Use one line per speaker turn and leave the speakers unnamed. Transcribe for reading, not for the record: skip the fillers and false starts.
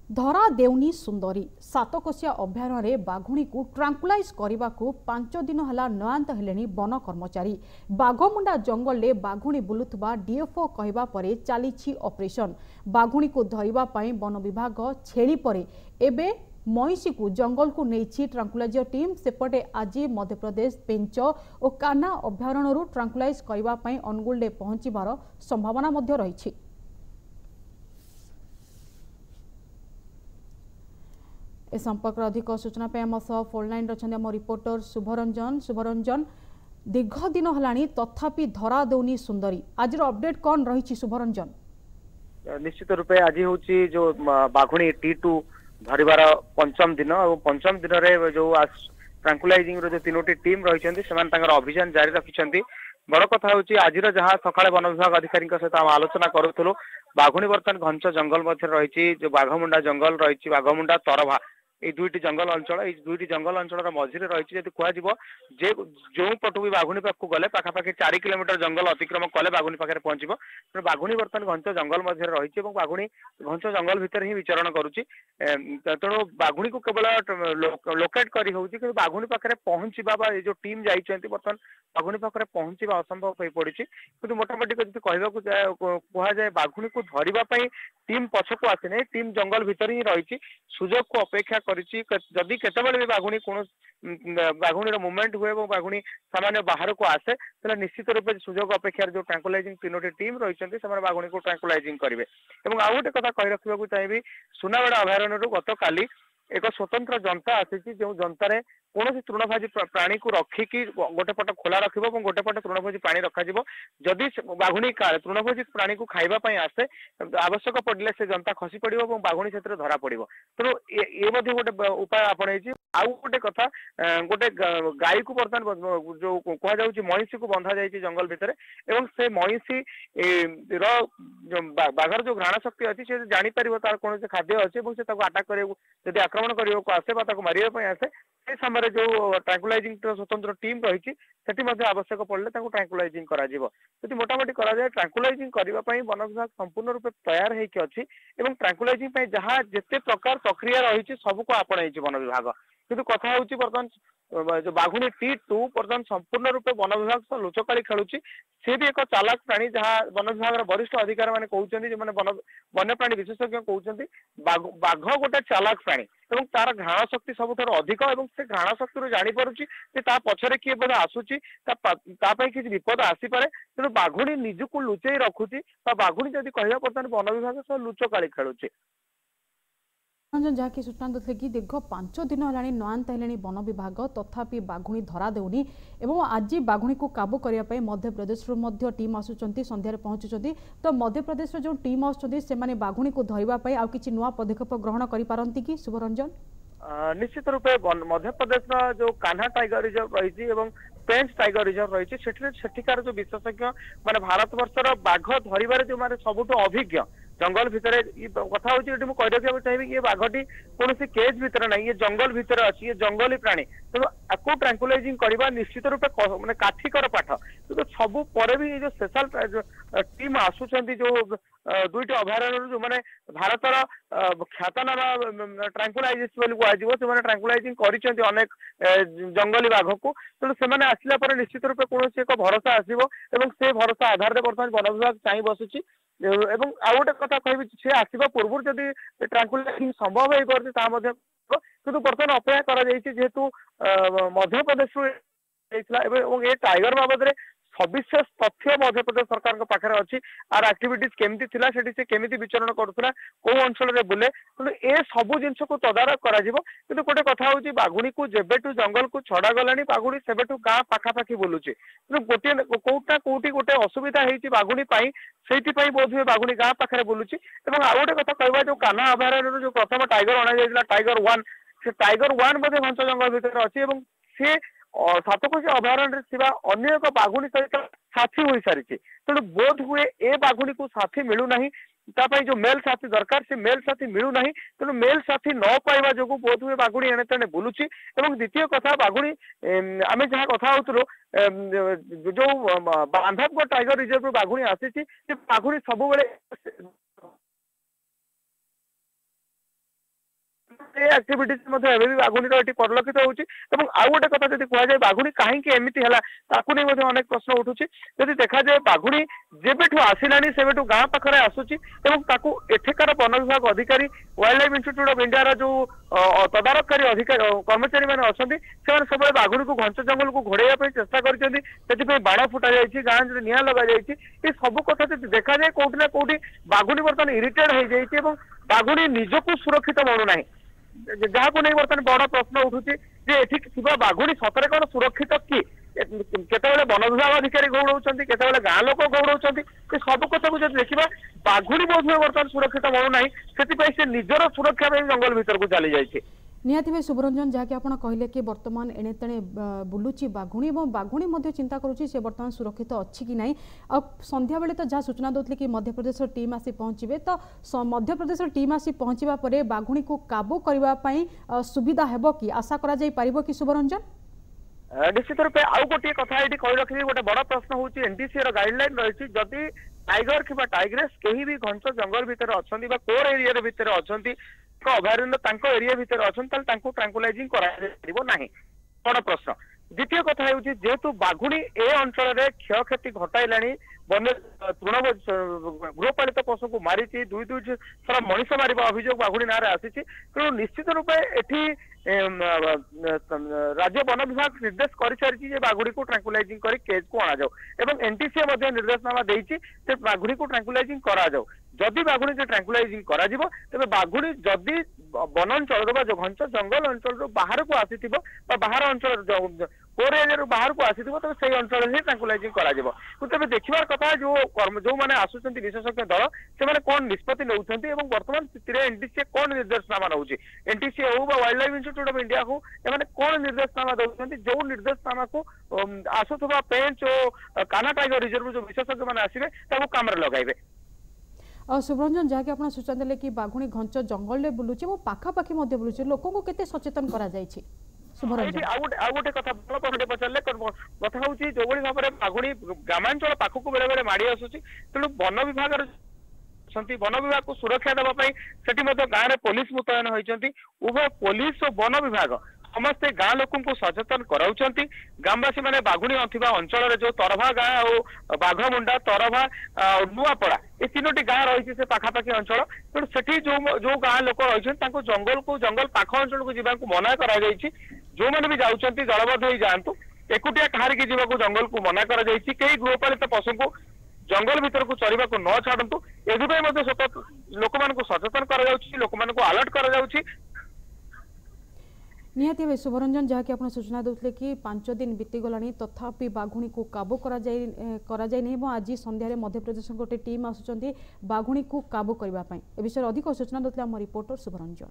धरा देउनी सुंदरी सातकोशिया अभयारण्य बाघुणी को ट्रांकुलाइज करने को 5 दिन है नयांत हेले वन कर्मचारी। बाघमुंडा जंगल में बाघुणी बुलुवा डीएफओ कहवा पर चली ऑपरेशन। बाघुणी को धरने वन विभाग छेली पर एबे मईसी को जंगल को नहीं ट्रांकुलाइजर टीम सेपटे आज मध्यप्रदेश पेंच और कान्हा अभयारण्य ट्रांकुलाइज करने अनुगुल पहुंचार संभावना रही। ए संपर्क अधिक सूचना आम सह फोन लाइन रही आम रिपोर्टर शुभरंजन दीर्घ दिन है तथापि धरा देउनी सुंदरी आज अपडेट कौन रही शुभरंजन?
निश्चित रूपे आज हूँ जो बाघुणी T2 धरबार पंचम दिन और पंचम दिन में जो ट्रांकुलाइजिंग जो 3टी टीम रही अभियान जारी रखिंट। बड़ कथा हूँ आज जहाँ सकाଳେ वन विभाग अधिकारी सहित आम आलोचना करूँ बाघुणी बर्तमान घंच जंगल मध्य रही जो बाघमुंडा जंगल रही बाघमुंडा तरभा ये दुईटी जंगल अंचल जंगल अंचल मझे रही कह जो पटु भी बाघुणी पाक गले पाखापाखि 4 किलोमीटर जंगल अतिक्रम कले बाघुणी पाखे पहुंचब। तेणु बाघुणी बर्तमान घंच जंगल मध्य रही बाघुणी घंच जंगल भितर ही विचरण करुच्ची। तेणु बाघुणी को केवल लोकेट कर बाघुणी पाखे पहुंचा जो टीम जाइए बर्तमान बाघुणी पाखे पहुंचा असंभव हो पड़ी। कि मोटामोटी कह जाए बाघुणी को धरने टीम पछक आसी टीम जंगल भितर ही रही सुजोग को अपेक्षा जदि केतबेले भी बाघुणी कौन बाघुणी मुवमेंट हुए और बाघुणी सामान्य बाहर को आसे तो निश्चित रूप से सुजोग अपेक्षा जो ट्रांकुलाइजिंग 3टी टीम रही बाघुणी को ट्रांकुलाइजिंग करेंगे। और आउ गोटे कथा कही रखा चाहिए सुनावेड़ा अभयारण्य गत काली एक स्वतंत्र जनता आसी जो जनतार कौन तृणभोजी प्राणी को रखिकी गोटे पट खोला रख गोटे पट तृणभोजी प्राणी रखा जदि बाघुणी तृणभोजी प्राणी को खावाई आसे आवश्यक पड़े से जनता खसी पड़ बाघुणी से धरा पड़। तेणु ये गोटे उपाय आपणे आउ गोटे कथा गोटे गाई को बर्तमान जो कह मईसी को बंधा जाइए जंगल भितर एवं से मईसी बाघर जो घ्राण शक्ति अच्छी से जापर तार कौन खाद्य अच्छे और से आटाक कर आक्रमण करने को आसे मारे आसे से समय जो ट्रांकुलाइजिंग स्वतंत्र टीम रही आवश्यक पड़े ट्रांकुलाइजिंग कर मोटामोटी कराए ट्रांकुलाइजिंग करने वन विभाग संपूर्ण रूप तैयार होती ट्रांकुलाइजिंग जहाँ जिते प्रकार प्रक्रिया रही सबको आपणे वन विभाग। किंतु कथा हूँ बर्तमान जो बाघुणी T2 बर्तमान संपूर्ण रूप वन विभाग सह लुचकाली खेलुची सी भी एक चालाक प्राणी जहाँ वन विभाग वरिष्ठ अधिकारी मैंने कहते जो वन्यप्राणी विशेषज्ञ कहते बाघ गोटे चालाक प्राणी और तार घ्राण शक्ति सबुठ अधिक और से घ्राण शक्ति जापी पछरे किए बोधे आसूची किसी विपद आसीपे। तेणु बाघुणी निजक लुचेई रखुची बाघुणी जदि कह बर्तमान वन विभाग सह लुचकाली खेलुची।
जहाँकि सूचना देते कि दीर्घ 5 दिन है नयांत हेले वन विभाग तथापि बाघुणी धरा देउनी एवं आज बाघुणी को काबू करने मध्यप्रदेश टीम आसुंच संध्यार पहुंचुंट। तो मध्यप्रदेश जो टीम आसुंच बाघुणी को धरने आउ कि नुआ पदक्षेप ग्रहण करिपारंती कि शुभरंजन?
निश्चित रूपे मध्यप्रदेश जो कान्हा टाइगर रिजर्व रही पेंच टाइगर रिजर्व रही सेठिकार जो विशेषज्ञ माने भारत वर्षर बाघ धरबार जो माने सबुठ अभिज्ञ जंगल भितर कथा हूँ कही रखा चाहिए ये बाघटी कौन केज भितर ना ये जंगल भितर अच्छी ये जंगली प्राणी। तेणु आपको ट्रांकुलाइजिंग करवा निश्चित रूपे माने काठिकर पाठ। तो सबू पर भी जो स्पेशल टीम आसुंच जो दुईट अभयारण्य जो मैंने भारतर ख्यातनामा ट्रांकुलाइजिस्ट कह ट्रांकुलाइजिंग कर अनेक जंगली बाघ को। तेणु से आसला निश्चित रूपे कौन एक भरोसा आसो से भरोसा आधार बर्तमान वन विभाग चाह बसुची। एवं आउ गोटे कथा कह सी आसवा पूर्व जदि ट्रांकुलाइजिंग संभव हो पारे किंतु बर्तमान अपेक्षा करेतु मध्यप्रदेश ये टाइगर बाबद सविशेष तथ्य मध्यप्रदेश सरकार पाखे अच्छी आर एक्टिविटीज केमती थिला से केमिति विचरण करुला कौ अंचल में बुले। तेणु ए सबू जिन को तदारख करा किंतु गोटे कथा हूँ बाघुणी को जेबेठू जंगल को छड़ा गलानी बाघुणी सेबेठू गाँ पाखापाखि बुलूची। तेणु गोटे कोटा कोटी गोटे असुविधा होती बाघुणी से बोध हुए बाघुणी गाँ पाखे बुलूची। आउ गोटे कथा कहवा जो कान्हा अभयारण्य जो प्रथम टाइगर अणा टाइगर 1 से टाइगर 1 घंच जंगल भितर अच्छी सी सातकोशिया अभयारण्य अन्य एक बाघुणी सहित साथी हो सारी। तेणु बोध हुए ए बाघुणी को साथी मिलूना जो मेल साथी दरकार से मेल साथी मिलूना। तेणु मेल साथी न पाइबा जो बोध हुए बाघुणी एणे तेणे बुलूची। द्वितीय कथा बाघुणी आम जहाँ कथा होतु जो बांधवगढ़ टाइगर रिजर्व बाघुणी आसी बाघुणी सब एक्टिविटीज बाघुणी परिलक्षित होउछि आउ गोटे कथा जदि कह जाए बाघुणी कहीं एमती है ताकू नहीं अनेक प्रश्न उठुछि जदि देखा जाए बाघुणी जेबेठू आसिलानी सेबेठू गाँ पाखरे आसुछि एठेकार वन विभाग अधिकारी wild life institute of India जो तदारखकारी अधिकारी कर्मचारी मैंने अच्छा से सब बाघुणी को घंच जंगल को घोड़ाई चेष्टा कर बाण फुटा जाए गाँ निआं लगा जाए सब कथा देखा जाए कौटी ना कौटी बाघुणी बर्तमान इरिटेड हो जाए बाघुणी निजक सुरक्षित मणुना जहाँ को नहीं बर्तमान बड़ प्रश्न उठुची बाघुणी सतरे कौन सुरक्षित कि केतबेले वन विभाग अधिकारी गौड़ौं केतबेले गाँ लोक गौड़ौं सब कथा को देखा बाघुणी बोध बर्तमान सुरक्षित मणुना से निजर सुरक्षा जंगल भीतर को चली जाए
निहाती भाई शुभरंजन जहाँकि आप कहले कि बर्तमान एणे तेणे बुलुची बाघुणी और बाघुणी चिंता करुच्ची से बर्तमान सुरक्षित अच्छी कि नहीं आ संध्या बेले तो जहाँ सूचना दौले कि मध्यप्रदेश टीम आसी पहुँचे तो मध्यप्रदेश टीम आसी पहुँचा पर बाघुणी को काबू करने सुविधा हेब कि आशा करा जाई परिबो कि शुभरंजन
निश्चित रूपे आउ गोटे कथा ये कही रखी गोटे बड़ प्रश्न हूँ एनटीसी गाइडलाइन रही जदि टाइगर कि टाइग्रेस कहीं भी घंच जंगल भितर अच्छा कोर एरिया भितर अच्छा अभयारण्य एरिया भितर अच्छा ट्रांकुलाइजिंग करा बड़ प्रश्न द्वितीय कथा हूँ जेहेतु बाघुणी ए अंचल क्षय क्षति घटाइला वन्य तृण गृहपालित पशु को मारी दुई थर मनीष मार अभियोग बाघुणी ना आसी तेणु निश्चित रूपे एठी राज्य वन विभाग निर्देश कर सारी बाघुड़ी को ट्रांकुलाइजिंग कर केज को अणा जाऊ एनटीसी निर्देशनामा देती बाघुड़ी को ट्रांकुलाइजिंग करा जाऊ जदि बाघुड़ी के ट्रांकुलाइजिंग करा जिवो तेबे बाघुड़ी जदि वन अंचल जो घंच जंगल अंचल बाहर को आसी बाहर अंचल कोर एरिया बाहर को आसी तो से अंचल ही ट्रांकुलाइजिंग करा जिवो तेबे देखिबार कथा जो जो माने आसुचंती विशेषज्ञ दल से कौन निष्पत्ति नौछंती एवं वर्तमान स्थिति एनटीसी कौन निर्देशनामा नौछि एनटीसी हो wild life institute of India हो एमाने कौन निर्देशनामा दउछंती जो निर्देशनामा को आसुथबा पेंच और कान्हा टाइगर रिजर्व जो विशेषज्ञ माने आसीबे ताको काम रे लगाइबे
शुभरंजन जहाँकि आप सूचना देले कि बाघुणी घंच जंगल में बुलुचे वो पाखापाखि बुलुचे लोक को केते सचेतन करा जायछि शुभरंजन
आ गोटे कथा भल प्रश्न पचारे कथा हूँ जो भाव में बाघुणी ग्रामांचल पाखक बेले बेले माड़ी आसुची तेणु वन विभाग वन विभाग को सुरक्षा देवाई से गाँव में पुलिस मुतयन होती उभय पुलिस और वन विभाग समस्ते गाँ लोक सचेतन कराउछंती ग्रामवासी मैंने बाघुणी अंचल जो तरभा गाँ और बाघमुंडा तरभा नुआपड़ा ये तीनोटी गाँ रही से पाखापाखि अंचल तेणु से जो गाँ लोक रही जंगल को जंगल पाख अंचल को जावाक मना करा जो मैंने भी जाऊँच दलबद्ध हो जातु एकुटिया कहार की जीवा जंगल को मना करा कई गृहपालित पशु को जंगल भीतर को चरवा को न छाड़ू ए लोक मान सचेतन कर अलर्ट कर
निहाती भाई शुभरंजन जहाँकि आप सूचना देते कि 5 दिन बीतीगला तथापि बाघुणी को काबू करा नहीं आज संध्यारे मध्यप्रदेश गोटे टीम आसुचंती बाघुणी को काबू करने ए विषय अधिक सूचना देते आम रिपोर्टर शुभरंजन।